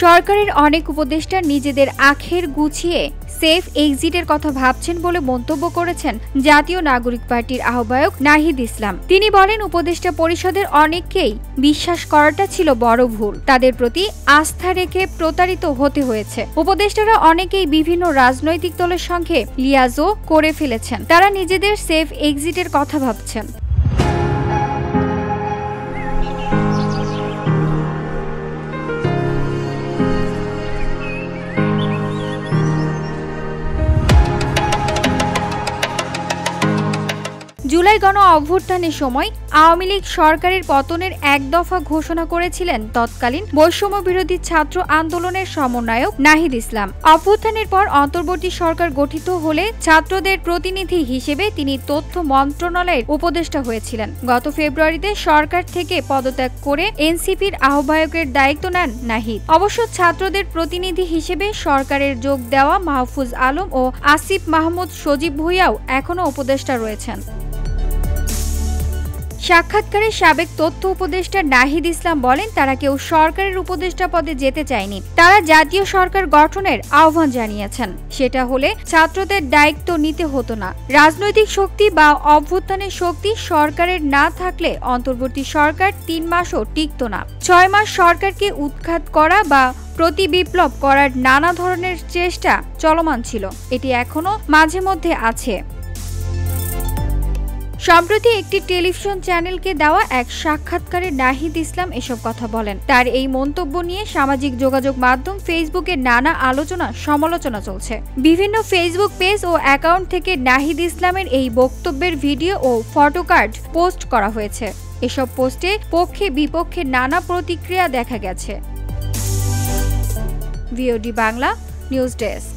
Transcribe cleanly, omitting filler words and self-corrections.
সরকারের অনেক উপদেষ্টা নিজেদের আখের গুছিয়ে সেফ এক্সিটের কথা ভাবছেন বলে মন্তব্য করেছেন জাতীয় নাগরিক পার্টির আহ্বায়ক নাহিদ ইসলাম। তিনি বলেন, উপদেষ্টা পরিষদের অনেককেই বিশ্বাস করাটা ছিল বড় ভুল। তাদের প্রতি আস্থা রেখে প্রতারিত হতে হয়েছে। উপদেষ্টারা অনেকেই বিভিন্ন রাজনৈতিক দলের সঙ্গে লিয়াজও করে ফেলেছেন। তারা নিজেদের সেফ এক্সিটের কথা ভাবছেন। জুলাই গণ অভ্যুত্থানের সময় আওয়ামী লীগ সরকারের পতনের এক দফা ঘোষণা করেছিলেন তৎকালীন বৈষম্য বিরোধী ছাত্র আন্দোলনের সমন্বয়ক নাহিদ ইসলাম। অভ্যুত্থানের পর অন্তর্বর্তী সরকার গঠিত হলে ছাত্রদের প্রতিনিধি হিসেবে তিনি তথ্য মন্ত্রণালয়ের উপদেষ্টা হয়েছিলেন। গত ফেব্রুয়ারিতে সরকার থেকে পদত্যাগ করে এনসিপির আহ্বায়কের দায়িত্ব নেন নাহিদ। অবশ্য ছাত্রদের প্রতিনিধি হিসেবে সরকারের যোগ দেওয়া মাহফুজ আলম ও আসিফ মাহমুদ সজীব ভুঁইয়াও এখনো উপদেষ্টা রয়েছেন। সাক্ষাৎকারে সাবেক তথ্য উপদেষ্টা নাহিদ ইসলাম বলেন, তারা কেউ সরকারের উপদেষ্টা পদে যেতে চায়নি। তারা জাতীয় সরকার গঠনের আহ্বান জানিয়েছেন। সেটা হলে ছাত্রদের দায়িত্ব নিতে হতো না। রাজনৈতিক শক্তি বা অভ্যুত্থানের শক্তি সরকারের না থাকলে অন্তর্বর্তী সরকার 3 মাসও টিকত না। 6 মাস সরকারকে উৎখাত করা বা প্রতি বিপ্লব করার নানা ধরনের চেষ্টা চলমান ছিল। এটি এখনো মাঝে মধ্যে আছে। সম্প্রতি একটি টেলিভিশন চ্যানেলকে দেওয়া এক সাক্ষাৎকারে নাহিদ ইসলাম এসব কথা বলেন। তার এই মন্তব্য নিয়ে সামাজিক যোগাযোগ মাধ্যম ফেসবুকে নানা আলোচনা সমালোচনা চলছে। বিভিন্ন ফেসবুক পেজ ও অ্যাকাউন্ট থেকে নাহিদ ইসলামের এই বক্তব্যের ভিডিও ও ফটোকার্ড পোস্ট করা হয়েছে। এসব পোস্টে পক্ষে বিপক্ষে নানা প্রতিক্রিয়া দেখা গেছে। VOD Bangla news desk.